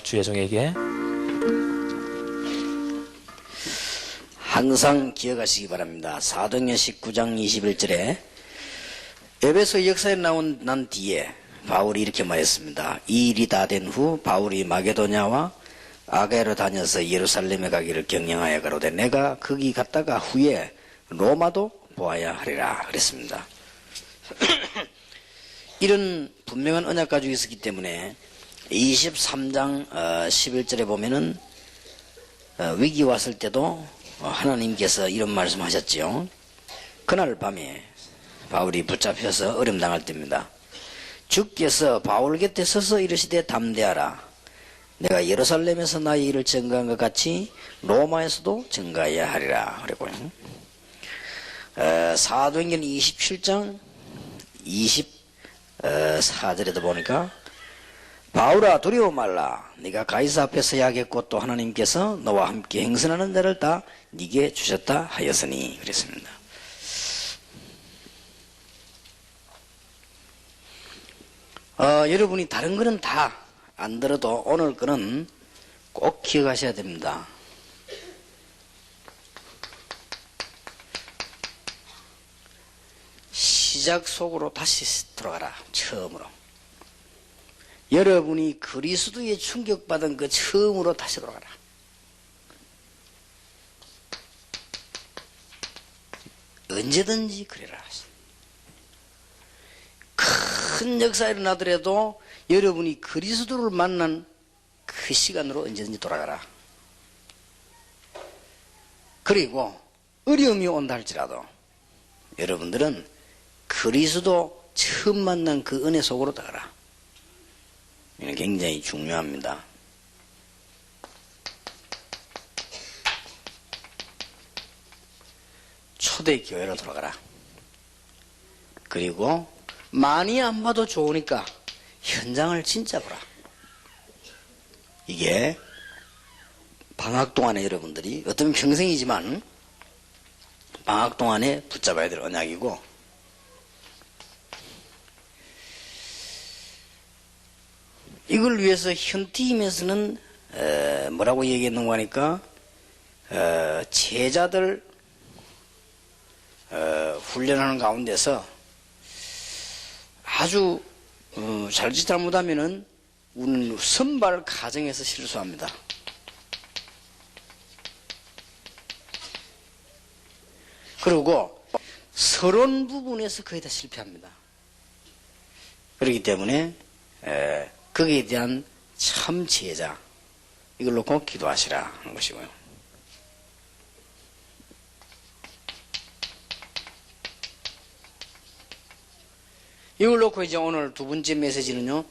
주의 종에게 항상 기억하시기 바랍니다. 사도행전 19장 21절에 에베소 역사에 난 뒤에 바울이 이렇게 말했습니다. 이 일이 다 된 후 바울이 마게도냐와 아가야로 다녀서 예루살렘에 가기를 경영하여 가로되 내가 거기 갔다가 후에 로마도 보아야 하리라 그랬습니다. 이런 분명한 언약 가지고 있었기 때문에 23장 11절에 보면은 위기 왔을 때도 하나님께서 이런 말씀하셨지요. 그날 밤에 바울이 붙잡혀서 어려움 당할 때입니다. 주께서 바울 곁에 서서 이르시되 담대하라. 내가 예루살렘에서 나의 일을 증거한 것 같이 로마에서도 증거해야 하리라 그랬고요. 사도행전 27장 24절에도 보니까 바울아 두려워 말라. 네가 가이사 앞에 서야 하겠고 또 하나님께서 너와 함께 행선하는 자를 다 네게 주셨다 하였으니 그랬습니다. 여러분이 다른 거는 다 안 들어도 오늘 거는 꼭 기억하셔야 됩니다. 시작 속으로 다시 들어가라. 처음으로. 여러분이 그리스도에 충격받은 그 처음으로 다시 돌아가라. 언제든지 그래라. 큰 역사가 일어나더라도 여러분이 그리스도를 만난 그 시간으로 언제든지 돌아가라. 그리고 어려움이 온다 할지라도 여러분들은 그리스도 처음 만난 그 은혜 속으로 들어가라. 이건 굉장히 중요합니다. 초대교회로 돌아가라. 그리고 많이 안 봐도 좋으니까 현장을 진짜 보라. 이게 방학 동안에 여러분들이 어떤 평생이지만 방학 동안에 붙잡아야 될 언약이고, 이걸 위해서 현팀에서는 뭐라고 얘기했는가 하니까 제자들 훈련하는 가운데서 아주 잘짓 잘못하면은 우리는 선발 과정에서 실수합니다. 그리고 서론 부분에서 거의 다 실패합니다. 그렇기 때문에 거기에 대한 참 제자, 이걸 놓고 기도하시라 하는 것이고요. 이걸 놓고 이제 오늘 두 번째 메시지는요,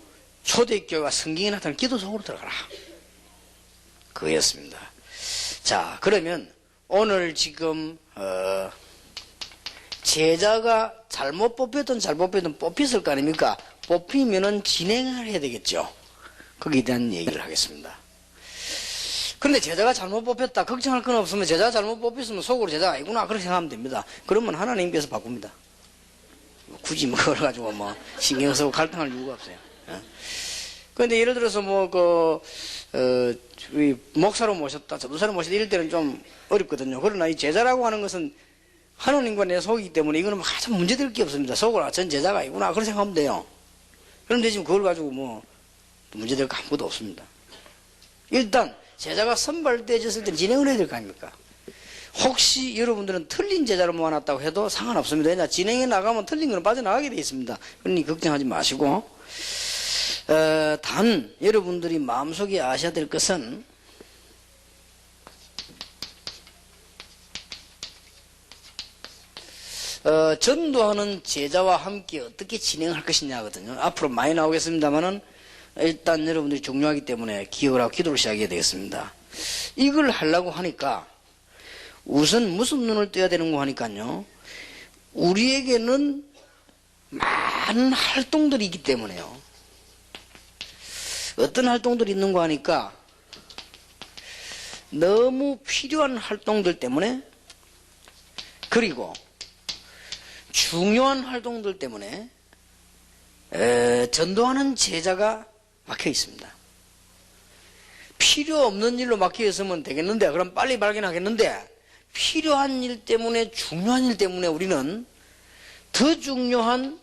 초대교회가 성경에 나타난 기도 속으로 들어가라. 그거였습니다. 자, 그러면 오늘 지금 제자가 잘못 뽑혔든 잘 뽑혔든 뽑혔을 거 아닙니까? 뽑히면은 진행을 해야 되겠죠. 거기에 대한 얘기를 하겠습니다. 그런데 제자가 잘못 뽑혔다, 걱정할 건 없으면, 제자가 잘못 뽑혔으면 속으로 제자가 아니구나 그렇게 생각하면 됩니다. 그러면 하나님께서 바꿉니다. 굳이 뭐 그걸 가지고 뭐 신경 쓰고 갈등할 이유가 없어요. 그런데 예를 들어서 목사로 모셨다, 전도사로 모셨다 이럴 때는 좀 어렵거든요. 그러나 이 제자라고 하는 것은 하나님과 내 속이기 때문에 이거는 가장 문제될 게 없습니다. 속으로 전 제자가 아니구나 그렇게 생각하면 돼요. 그런데 지금 그걸 가지고 뭐 문제될 거 아무것도 없습니다. 일단 제자가 선발되어졌을 때 진행을 해야 될 거 아닙니까? 혹시 여러분들은 틀린 제자를 모아놨다고 해도 상관없습니다. 왜냐, 진행해 나가면 틀린 거는 빠져나가게 되어 있습니다. 그러니 걱정하지 마시고, 단 여러분들이 마음속에 아셔야 될 것은 전도하는 제자와 함께 어떻게 진행할 것이냐 하거든요. 앞으로 많이 나오겠습니다만은 일단 여러분들이 중요하기 때문에 기억을 하고 기도를 시작해야 되겠습니다. 이걸 하려고 하니까 우선 무슨 눈을 떼야 되는 거 하니까요, 우리에게는 많은 활동들이 있기 때문에요. 어떤 활동들이 있는 거 하니까 너무 필요한 활동들 때문에, 그리고 중요한 활동들 때문에 전도하는 제자가 막혀 있습니다. 필요 없는 일로 막혀 있으면 되겠는데, 그럼 빨리 발견하겠는데, 필요한 일 때문에, 중요한 일 때문에 우리는 더 중요한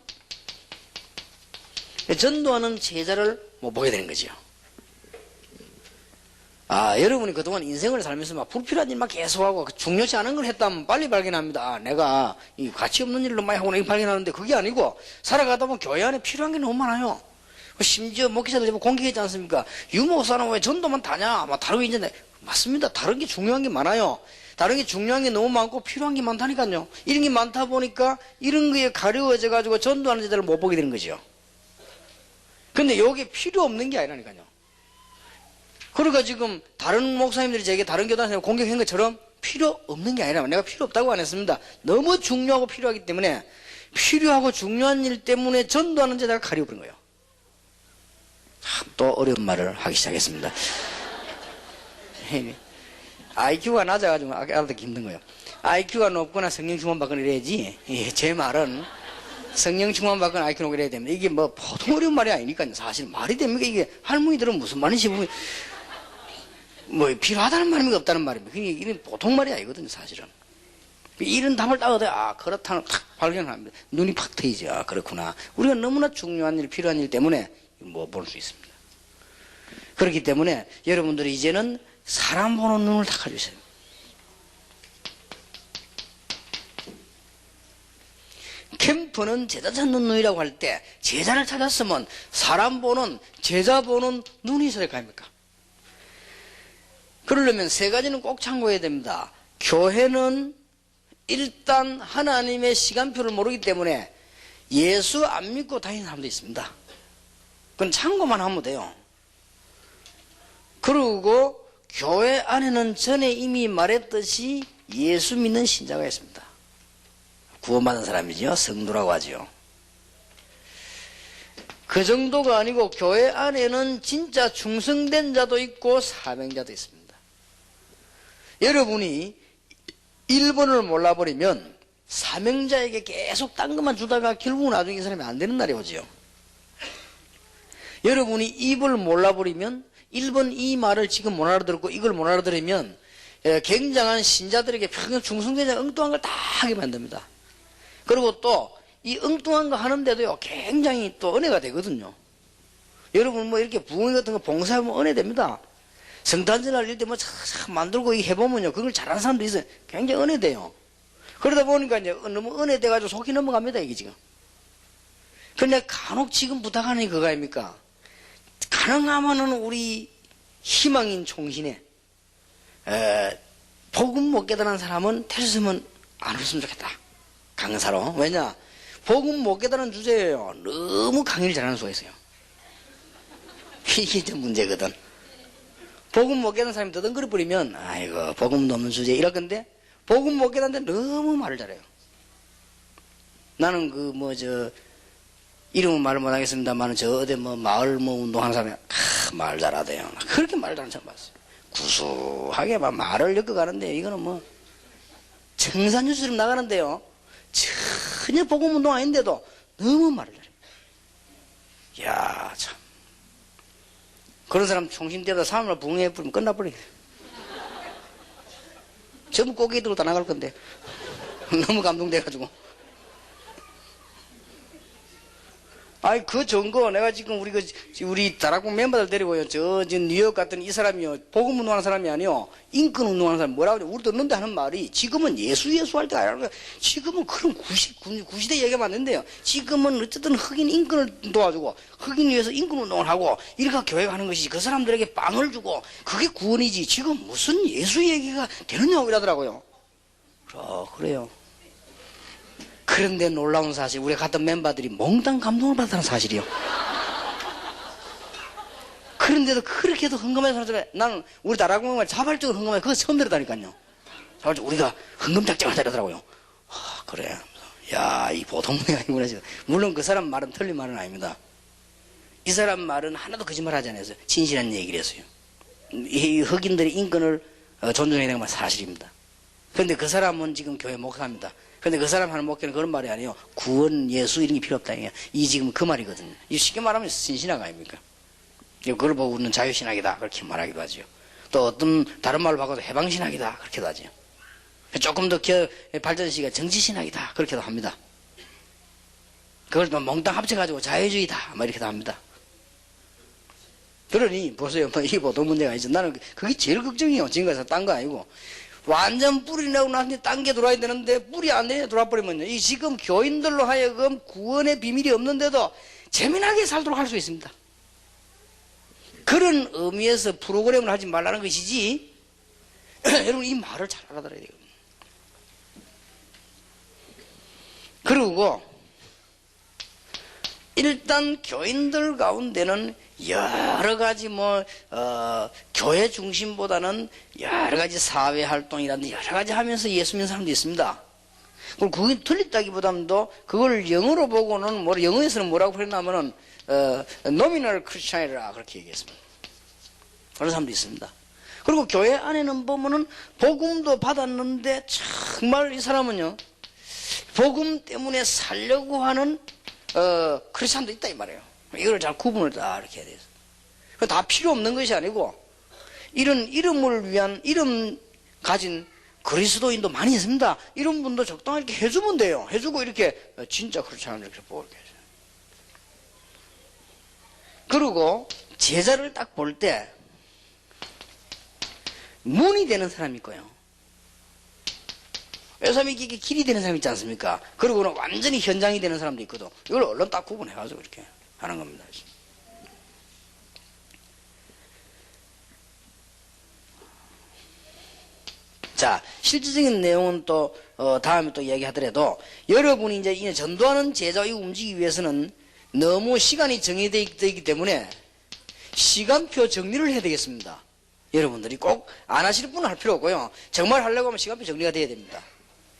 전도하는 제자를 못 보게 되는 거죠. 여러분이 그동안 인생을 살면서 막 불필요한 일만 계속하고 중요치 않은 걸 했다면 빨리 발견합니다. 내가 이 가치 없는 일로 많이 하고 발견하는데, 그게 아니고 살아가다 보면 교회 안에 필요한 게 너무 많아요. 심지어 목회자들 공격했지 않습니까? 유목사는 왜 전도만 다냐? 다른 게 이제 맞습니다. 다른 게 중요한 게 많아요. 다른 게 중요한 게 너무 많고 필요한 게 많다니까요. 이런 게 많다 보니까 이런 거에 가려워져 가지고 전도하는 제자를 못 보게 되는 거죠. 근데 여기 필요 없는 게 아니라니까요. 그러니까 지금 다른 목사님들이 제게 다른 교단에서 공격한 것처럼 필요 없는 게 아니라, 내가 필요 없다고 안 했습니다. 너무 중요하고 필요하기 때문에 필요하고 중요한 일 때문에 전도하는 제자가 가려버린 거예요. 또 어려운 말을 하기 시작했습니다. IQ가 낮아가지고 알아듣기 힘든 거예요. IQ가 높거나 성령 충만 받거나 이래야지. 제 말은 성령 충만 받거나 IQ 높고 이래야 됩니다. 이게 뭐 보통 어려운 말이 아니니까요. 사실 말이 됩니까? 이게 할머니들은 무슨 말인지 뭐 필요하다는 말입니까? 없다는 말입니까? 이게 보통 말이 아니거든요, 사실은. 이런 답을 딱 얻어야, 그렇다는 탁 발견합니다. 눈이 팍 트이죠. 그렇구나. 우리가 너무나 중요한 일, 필요한 일 때문에 볼 수 있습니다. 그렇기 때문에 여러분들이 이제는 사람 보는 눈을 다 가지고 있어요. 캠프는 제자 찾는 눈이라고 할 때, 제자를 찾았으면 사람 보는, 제자 보는 눈이 있어야 할 거 아닙니까? 그러려면 세 가지는 꼭 참고해야 됩니다. 교회는 일단 하나님의 시간표를 모르기 때문에 예수 안 믿고 다니는 사람도 있습니다. 그건 참고만 하면 돼요. 그리고 교회 안에는 전에 이미 말했듯이 예수 믿는 신자가 있습니다. 구원받은 사람이죠. 성도라고 하죠. 그 정도가 아니고 교회 안에는 진짜 충성된 자도 있고 사명자도 있습니다. 여러분이 1번을 몰라버리면 사명자에게 계속 딴 것만 주다가 결국은 나중에 이 사람이 안 되는 날이 오죠. 여러분이 2번을 몰라버리면 1번 이 말을 지금 못 알아들었고 이걸 못 알아들으면 굉장한 신자들에게 평생 충성되자 엉뚱한 걸 다 하게 만듭니다. 그리고 또 이 엉뚱한 거 하는데도요 굉장히 또 은혜가 되거든요. 여러분 뭐 이렇게 부흥 같은 거 봉사하면 은혜 됩니다. 성탄절 할 때 뭐 만들고 해보면요 그걸 잘하는 사람도 있어요. 굉장히 은혜 돼요. 그러다 보니까 이제 너무 은혜 돼가지고 속이 넘어갑니다 이게 지금. 근데 간혹 지금 부탁하는 게 그거 아닙니까? 가능하면은 우리 희망인 총신에 복음 못 깨달은 사람은 태수으면 안 했으면 좋겠다. 강사로. 왜냐? 복음 못 깨달은 주제예요. 너무 강의를 잘하는 수가 있어요. 이게 이제 문제거든. 복음 못 깨달은 사람이 더듬거려 버리면 아이고 복음도 없는 주제 이럴 건데 복음 못 깨달는데 너무 말을 잘해요. 나는 이름은 말을 못 하겠습니다만 저 어디 마을 운동하는 사람이 말 잘하대요. 그렇게 말 잘하는 사람 봤어요. 구수하게 막 말을 엮어가는데 이거는 청산유수처럼 나가는데요. 전혀 복음 운동 아닌데도 너무 말을 잘해요. 이야 참. 그런 사람 총신 때보다 사람을 부흥해버리면 끝나버리겠어요. 전부 고개 들고 다 나갈 건데 너무 감동돼가지고. 아이 그 전거 내가 지금 우리 다락방 멤버들 데리고요 지금 뉴욕 같은 이 사람이요 복음 운동하는 사람이 아니요 인권 운동하는 사람 뭐라고 그래 우리도 넣는데 하는 말이 지금은 예수 할 때가 아니라 지금은 그런 구시대 얘기하면 안 된대요. 지금은 어쨌든 흑인 인권을 도와주고 흑인 위해서 인권 운동을 하고 이렇게 교회가 하는 것이지 그 사람들에게 빵을 주고 그게 구원이지 지금 무슨 예수 얘기가 되느냐고 이러더라고요. 그래요. 그런데 놀라운 사실, 우리 같은 멤버들이 몽땅 감동을 받았다는 사실이요. 그런데도 그렇게도 흥금해서 사람들, 나는 우리 다락방을 자발적으로 흥금해서 그거 처음 들었다니까요. 자발적으로 우리가 흥금작정을 하더라고요. 그래. 야, 이 보통 분이 아니구나. 물론 그 사람 말은 틀린 말은 아닙니다. 이 사람 말은 하나도 거짓말 하지 않았어요. 진실한 얘기를 했어요. 이 흑인들의 인권을 존중해야 되는 건 사실입니다. 그런데 그 사람은 지금 교회 목사입니다. 근데 그 사람 하는 목회는 그런 말이 아니에요. 구원, 예수 이런 게 필요 없다. 이 지금 그 말이거든요. 이 쉽게 말하면 신신학 아닙니까? 그걸 보고 우리는 자유신학이다. 그렇게 말하기도 하죠. 또 어떤 다른 말로 바꿔서 해방신학이다 그렇게도 하죠. 조금 더 발전시가 정치신학이다 그렇게도 합니다. 그걸 또 몽땅 합쳐가지고 자유주의다 뭐 이렇게도 합니다. 그러니 보세요. 뭐 이게 보통 문제가 아니죠. 나는 그게 제일 걱정이에요. 지금까지 딴 거 아니고 완전 뿌리 내고 나한테 딴 게 돌아야 되는데 뿌리 안 내려 돌아 버리면요. 이 지금 교인들로 하여금 구원의 비밀이 없는데도 재미나게 살도록 할 수 있습니다. 그런 의미에서 프로그램을 하지 말라는 것이지. 여러분 이 말을 잘 알아들어야 돼요. 그리고 일단 교인들 가운데는 여러 가지 교회 중심보다는 여러 가지 사회 활동이라든지 여러 가지 하면서 예수 믿는 사람도 있습니다. 그리고 그게 틀렸다기보다도 그걸 영어로 보고는 영어에서는 뭐라고 표현하면은 nominal Christian이라 그렇게 얘기했습니다. 그런 사람도 있습니다. 그리고 교회 안에는 보면은 복음도 받았는데 정말 이 사람은요 복음 때문에 살려고 하는 크리스찬도 있다 이 말이에요. 이걸 잘 구분을 다 이렇게 해야 돼요. 다 필요 없는 것이 아니고 이런 이름을 위한 이름 가진 그리스도인도 많이 있습니다. 이런 분도 적당히 이렇게 해주면 돼요. 해주고 이렇게 진짜 크리스찬을 이렇게 보게 해줘요. 그리고 제자를 딱 볼 때 문이 되는 사람이 있고요. 외삼이 이게 길이 되는 사람이 있지 않습니까? 그리고는 완전히 현장이 되는 사람도 있거든. 이걸 얼른 딱 구분해가지고 이렇게 하는 겁니다. 자, 실질적인 내용은 또 다음에 또 이야기하더라도 여러분이 이제 전도하는 제자가 움직이기 위해서는 너무 시간이 정해져 있기 때문에 시간표 정리를 해야 되겠습니다. 여러분들이 꼭 안 하실 분은 할 필요 없고요. 정말 하려고 하면 시간표 정리가 돼야 됩니다.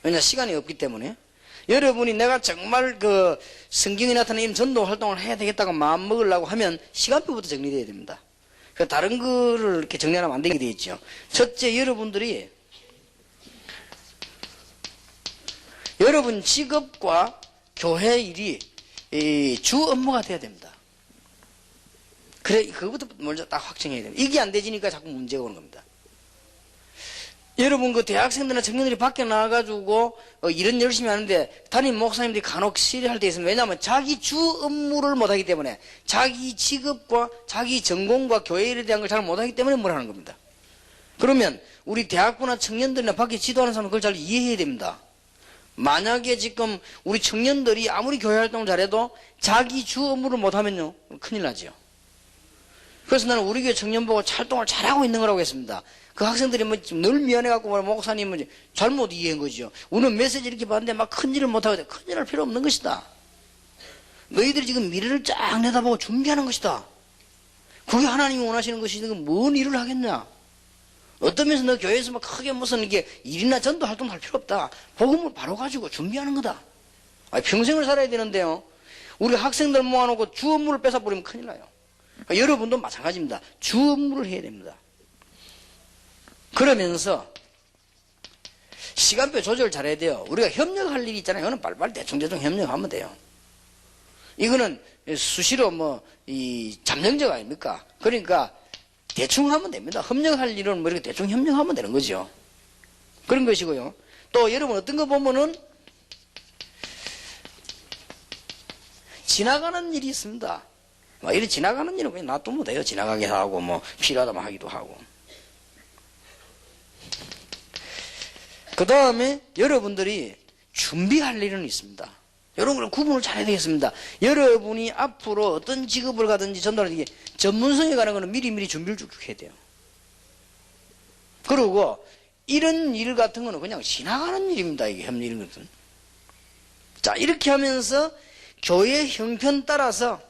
왜냐 시간이 없기 때문에. 여러분이 내가 정말 성경에 나타나는 이런 전도 활동을 해야 되겠다고 마음 먹으려고 하면 시간표부터 정리돼야 됩니다. 다른 거를 이렇게 정리하면 안 되게 되어 있죠. 첫째, 여러분들이 여러분 직업과 교회 일이 주 업무가 돼야 됩니다. 그래, 그것부터 먼저 딱 확정해야 됩니다. 이게 안 되지니까 자꾸 문제가 오는 겁니다. 여러분 대학생들이나 청년들이 밖에 나와가지고 일은 열심히 하는데 담임 목사님들이 간혹 싫어할 때 있습니다. 왜냐하면 자기 주 업무를 못하기 때문에 자기 직업과 자기 전공과 교회 일에 대한 걸 잘 못하기 때문에 뭘 하는 겁니다. 그러면 우리 대학부나 청년들이나 밖에 지도하는 사람은 그걸 잘 이해해야 됩니다. 만약에 지금 우리 청년들이 아무리 교회 활동을 잘해도 자기 주 업무를 못하면요 큰일 나죠. 그래서 나는 우리 교회 청년 보고 활동을 잘하고 있는 거라고 했습니다. 그 학생들이 늘 미안해갖고 목사님은 잘못 이해한 거죠. 우리는 메시지 이렇게 봤는데 막 큰일을 못하고 큰일 할 필요 없는 것이다. 너희들이 지금 미래를 쫙 내다보고 준비하는 것이다. 그게 하나님이 원하시는 것이지 뭔 일을 하겠냐. 어떤 면에서 너 교회에서 막 크게 무슨 이게 일이나 전도 활동할 필요 없다. 복음을 바로 가지고 준비하는 거다. 평생을 살아야 되는데요. 우리 학생들 모아놓고 주 업무를 뺏어버리면 큰일 나요. 여러분도 마찬가지입니다. 주 업무를 해야 됩니다. 그러면서 시간표 조절 잘해야 돼요. 우리가 협력할 일이 있잖아요. 이거는 빨리빨리 대충 협력하면 돼요. 이거는 수시로 이 잠정적 아닙니까? 그러니까 대충 하면 됩니다. 협력할 일은 이렇게 대충 협력하면 되는 거죠. 그런 것이고요. 또 여러분 어떤 거 보면은 지나가는 일이 있습니다. 이렇게 지나가는 일은 그냥 놔두면 돼요. 지나가게 하고 필요하다면 하기도 하고. 그 다음에 여러분들이 준비할 일은 있습니다. 여러분은 구분을 잘해야 되겠습니다. 여러분이 앞으로 어떤 직업을 가든지 전달하는 게 전문성에 관한 거는 미리미리 준비를 쭉쭉 해야 돼요. 그리고 이런 일 같은 거는 그냥 지나가는 일입니다. 이게 협력 이런 것은. 자, 이렇게 하면서 교회 형편 따라서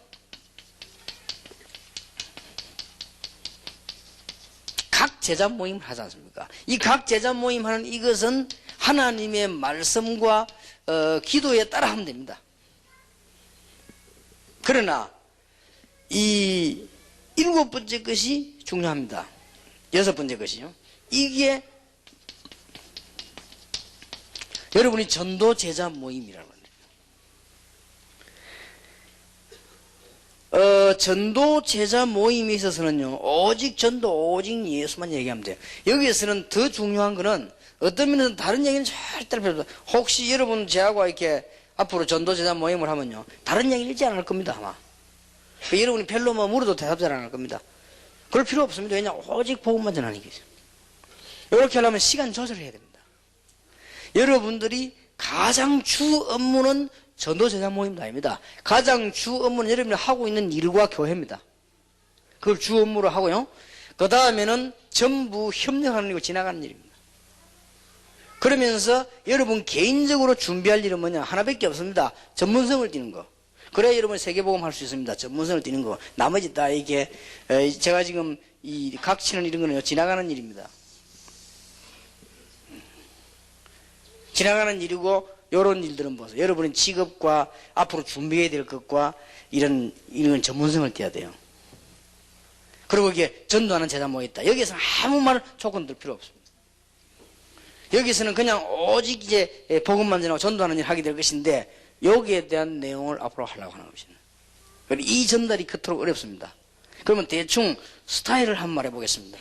각 제자 모임을 하지 않습니까? 이 각 제자 모임 하는 이것은 하나님의 말씀과 기도에 따라 하면 됩니다. 그러나 이 7번째 것이 중요합니다. 6번째 것이요. 이게 여러분이 전도 제자 모임이라고 합니다. 전도 제자 모임에 있어서는요, 오직 전도, 오직 예수만 얘기하면 돼요. 여기에서는 더 중요한 거는 어떤 면에서 다른 얘기는 절대로 필요 없어요. 혹시 여러분 저하고 이렇게 앞으로 전도 제자 모임을 하면요, 다른 얘기를 읽지 않을 겁니다, 아마. 여러분이 별로 뭐 물어도 대답 잘 안 할 겁니다. 그럴 필요 없습니다. 왜냐, 오직 복음만 전하는 게 있어요. 이렇게 하려면 시간 조절을 해야 됩니다. 여러분들이 가장 주 업무는 전도 제자 모임도 아닙니다. 가장 주 업무는 여러분이 하고 있는 일과 교회입니다. 그걸 주 업무로 하고요. 그 다음에는 전부 협력하는 일이고 지나가는 일입니다. 그러면서 여러분 개인적으로 준비할 일은 뭐냐? 하나밖에 없습니다. 전문성을 띠는 거. 그래야 여러분 세계복음 할 수 있습니다. 전문성을 띠는 거. 나머지 다 이게 제가 지금 이 각치는 이런 거는 지나가는 일입니다. 지나가는 일이고, 요런 일들은 보세요. 여러분의 직업과 앞으로 준비해야 될 것과 이런 전문성을 띄어야 돼요. 그리고 이게 전도하는 제자 모였다. 여기에서는 아무 말 조건 들 필요 없습니다. 여기서는 그냥 오직 이제 복음만 전하고 전도하는 일을 하게 될 것인데, 여기에 대한 내용을 앞으로 하려고 하는 것입니다. 이 전달이 그토록 어렵습니다. 그러면 대충 스타일을 한번 말해보겠습니다.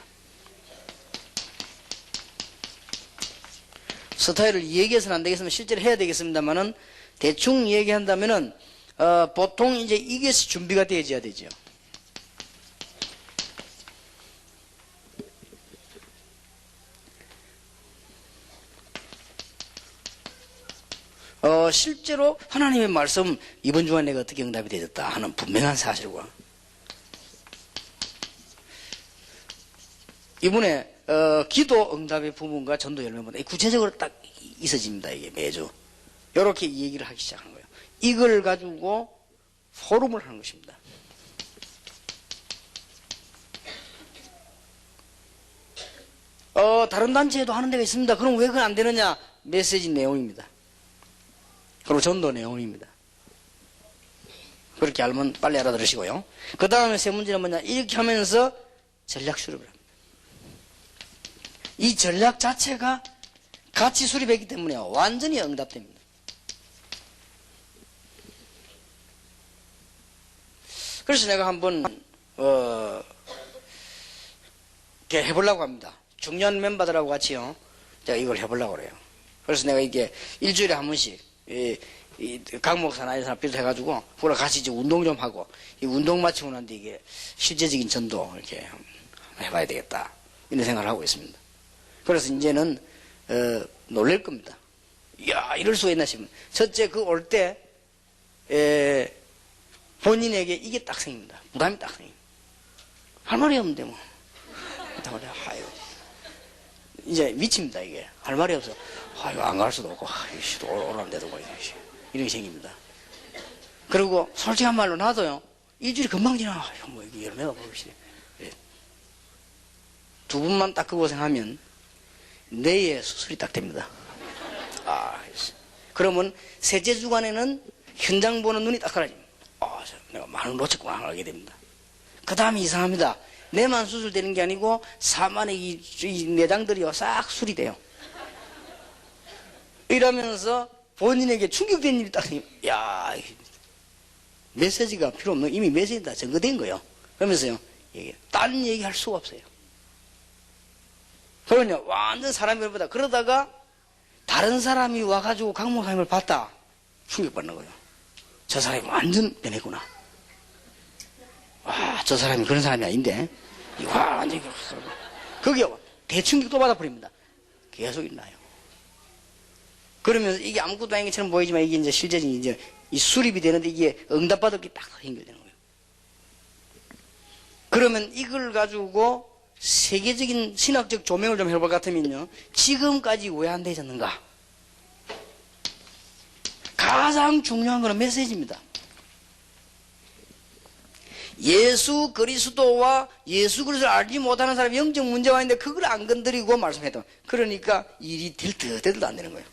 스타일을 얘기해서는 안 되겠으면 실제로 해야 되겠습니다만은, 대충 얘기한다면은, 보통 이제 이것이 준비가 되어져야 되죠. 실제로 하나님의 말씀, 이번 주간 내가 어떻게 응답이 되었다 하는 분명한 사실과, 이번에 기도 응답의 부분과 전도 열매보다 구체적으로 딱 있어집니다. 이게 매주 이렇게 얘기를 하기 시작하는 거예요. 이걸 가지고 포럼을 하는 것입니다. 다른 단체에도 하는 데가 있습니다. 그럼 왜 그건 안 되느냐? 메시지 내용입니다. 그리고 전도 내용입니다. 그렇게 알면 빨리 알아들으시고요. 그 다음에 세 문제는 뭐냐? 이렇게 하면서 전략 수립을 합니다. 이 전략 자체가 같이 수립했기 때문에 완전히 응답됩니다. 그래서 내가 한번 이렇게 해보려고 합니다. 중요한 멤버들하고 같이요, 제가 이걸 해보려고 그래요. 그래서 내가 이게 일주일에 한 번씩 각 목사나 이런 사람 비롯해가지고 그걸 같이 이제 운동 좀 하고, 이 운동 마치고 난 뒤에 이게 실제적인 전도 이렇게 해봐야 되겠다, 이런 생각을 하고 있습니다. 그래서 이제는 놀랄 겁니다. 이야, 이럴 수가 있나 싶으면, 첫째 그 올 때 본인에게 이게 딱 생깁니다. 부담이 딱 생깁니다. 할 말이 없는데 뭐. 아유, 이제 미칩니다. 이게 할 말이 없어. 아유, 안 갈 수도 없고, 아이씨, 오라는데도 뭐 이런 게 생깁니다. 그리고 솔직한 말로 나도요, 일주일이 금방 지나. 아유, 뭐 이게 열매가 보이시네. 두 분만 딱 그 고생하면 내일 수술이 딱 됩니다. 그러면 셋째 주간에는 현장 보는 눈이 딱 가라집니다. 내가 많은 놓쳤구나 하게 됩니다. 그 다음에 이상합니다. 내만 수술되는 게 아니고 사만의 이 내장들이요 싹 수리돼요. 이러면서 본인에게 충격된 일이 딱 생깁니다. 야, 메시지가 필요 없는, 이미 메시지 다 전거된 거예요. 그러면서요, 딴 얘기할 수가 없어요. 그러면요, 완전 사람이 보다 그러다가 다른 사람이 와가지고 강 목사님을 봤다. 충격받는 거예요. 저 사람이 완전 변했구나. 와, 저 사람이 그런 사람이 아닌데. 와, 완전히. 거기요, 대충격도 받아버립니다. 계속 일나요. 그러면서 이게 아무것도 아닌 것처럼 보이지만 이게 이제 실제적인 이제 이 수립이 되는데 이게 응답받을 게 딱 연결되는 거예요. 그러면 이걸 가지고 세계적인 신학적 조명을 좀 해볼 것 같으면요, 지금까지 왜 안 되셨는가? 가장 중요한 것은 메시지입니다. 예수 그리스도와 예수 그리스도를 알지 못하는 사람이 영적 문제가 있는데 그걸 안 건드리고 말씀했다. 그러니까 일이 될 듯 안 되는 거예요.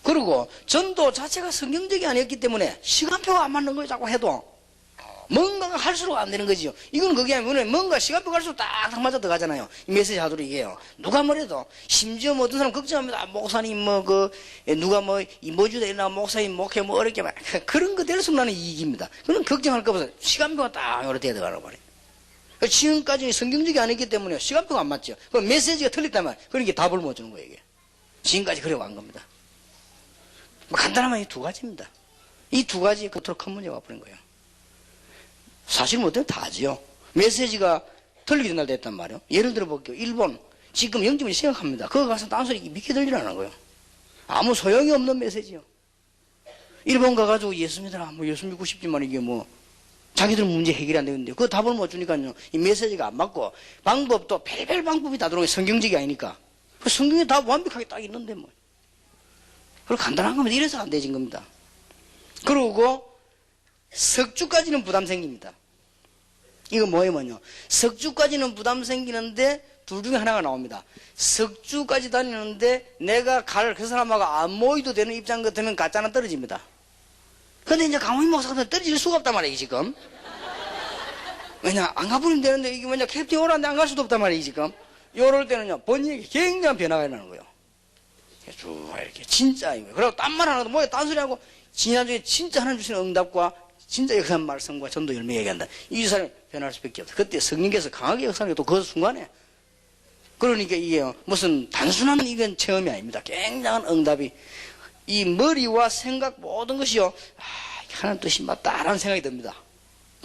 그리고 전도 자체가 성경적이 아니었기 때문에 시간표가 안 맞는 거예요. 자꾸 해도 뭔가가 할수록 안 되는 거지요. 이건 그게 아니면 뭔가 시간표 갈수록 딱딱 맞아 들어가잖아요. 이 메시지 하도록 이게요. 누가 뭐래도 심지어 뭐 어떤 사람 걱정합니다. 목사님 누가 이모주다 일어나 목사님 목회 어렵게 말 그런 거 될수록 나는 이익입니다. 그건 걱정할 거 없어. 시간표가 딱 이렇게 돼야 들어가는 말이에요. 지금까지는 성경적이 아니기 때문에 시간표가 안 맞죠. 그 메시지가 틀렸다면 그러니까 답을 못 주는 거예요. 이게. 지금까지 그래온 겁니다. 간단하면 이 두 가지입니다. 이 두 가지 그토록 큰 문제가 와버린 거예요. 사실 못하면 다지요. 메시지가 틀리게 전달 됐단 말이에요. 예를 들어 볼게요. 일본 지금 0점이 심각합니다. 거기 가서 딴소리 믿게 들리라는 거예요. 아무 소용이 없는 메시지요. 일본 가가지고 예수 믿어라. 예수 믿고 싶지만 이게 자기들 문제 해결이 안 되는데 그 답을 못 주니까요. 이 메시지가 안 맞고 방법도 별별 방법이 다 들어오고 성경적이 아니니까 그 성경에 다 완벽하게 딱 있는데 그리고 간단한 겁니다. 이래서 안 되진 겁니다. 그리고 석주까지는 부담 생깁니다. 이거 뭐예요? 석주까지는 부담 생기는데 둘 중에 하나가 나옵니다. 석주까지 다니는데 내가 그 사람하고 안 모이도 되는 입장 같으면 가짜는 떨어집니다. 근데 이제 강호인 목사가 떨어질 수가 없단 말이에요, 지금. 왜냐, 안 가버리면 되는데 이게 캡틴 오라는데 안 갈 수도 없단 말이에요, 지금. 요럴 때는요, 번역이 굉장한 변화가 일어나는 거예요. 쭉 이렇게 진짜 이거. 그리고 딴 말 하나도 딴소리하고 지난주에 진짜 하나님 주신 응답과 진짜 역사한 말씀과 전도 열매 얘기한다. 이 사람이 변할 수밖에 없다. 그때 성령께서 강하게 역사하는 게 또 그 순간에. 그러니까 이게 무슨 단순한 이건 체험이 아닙니다. 굉장한 응답이 이 머리와 생각 모든 것이요. 하나님 뜻이 맞다라는 생각이 듭니다.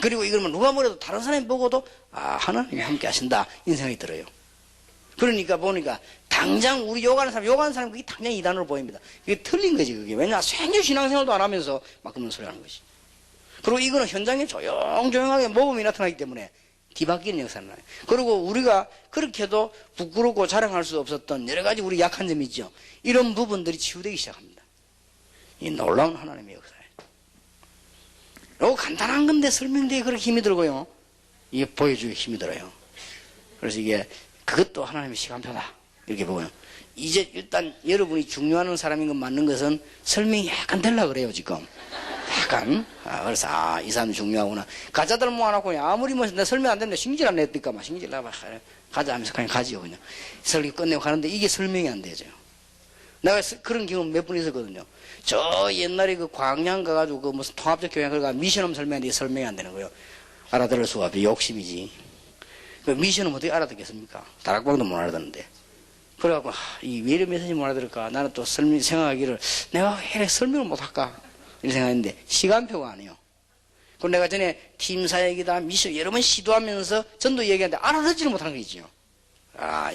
그리고 이걸 누가 뭐래도 다른 사람이 보고도 하나님이 함께 하신다 이런 생각이 들어요. 그러니까 보니까 당장 우리 욕하는 사람 그게 당장 이단으로 보입니다. 그게 틀린 거지 그게. 왜냐 생전 신앙생활도 안 하면서 막 그런 소리 하는 것이. 그리고 이거는 현장에 조용조용하게 모범이 나타나기 때문에 뒤바뀌는 역사는 나요. 그리고 우리가 그렇게도 부끄럽고 자랑할 수 없었던 여러 가지 우리 약한 점이 있죠. 이런 부분들이 치유되기 시작합니다. 이 놀라운 하나님의 역사예요. 요거 간단한 건데 설명되기 그렇게 힘이 들고요. 이게 보여주기 힘이 들어요. 그래서 이게 그것도 하나님의 시간표다. 이렇게 보고요. 이제 일단 여러분이 중요한 사람인 건 맞는 것은 설명이 약간 되려고 그래요, 지금. 약간. 그래서, 이 사람이 중요하구나. 가짜들 모아놓고, 아무리 내 설명 안 되는데 신기질 안 냈니까, 신기질 나봐. 가자 하면서 그냥 가지요, 그냥. 설교 끝내고 가는데 이게 설명이 안 되죠. 내가 그런 경험 몇 번 있었거든요. 저 옛날에 그 광양 가가지고 그 무슨 통합적 교회 그러니까 미션음 설명하는데 설명이 안 되는 거예요. 알아들을 수가 없죠. 욕심이지. 그 미션은 어떻게 알아듣겠습니까? 다락방도 못 알아듣는데. 그래갖고, 왜 이런 메시지 못 알아들을까? 나는 또 생각하기를, 내가 왜 이렇게 설명을 못 할까? 이렇게 생각했는데, 시간표가 아니에요. 그리고 내가 전에 팀 사역이다, 미션 여러 번 시도하면서 전도 얘기하는데 알아듣지를 못하는 거 있죠.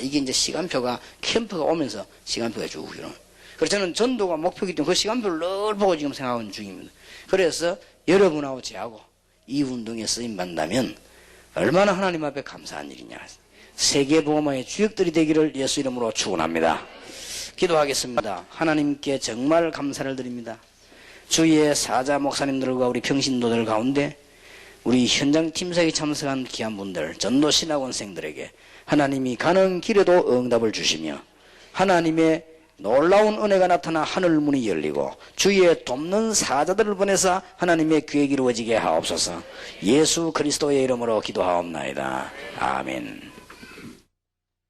이게 이제 시간표가, 캠프가 오면서 시간표가 쭉 이런. 그래서 저는 전도가 목표이기 때문에 그 시간표를 늘 보고 지금 생각하는 중입니다. 그래서 여러분하고 저하고 이 운동에 쓰임받는다면 얼마나 하나님 앞에 감사한 일이냐. 세계복음화의 주역들이 되기를 예수 이름으로 축원합니다. 기도하겠습니다. 하나님께 정말 감사를 드립니다. 주위의 사자 목사님들과 우리 평신도들 가운데 우리 현장 팀사에 참석한 귀한 분들, 전도 신학원생들에게 하나님이 가는 길에도 응답을 주시며 하나님의 놀라운 은혜가 나타나 하늘문이 열리고 주위에 돕는 사자들을 보내서 하나님의 계획이 이루어지게 하옵소서. 예수 그리스도의 이름으로 기도하옵나이다. 아멘.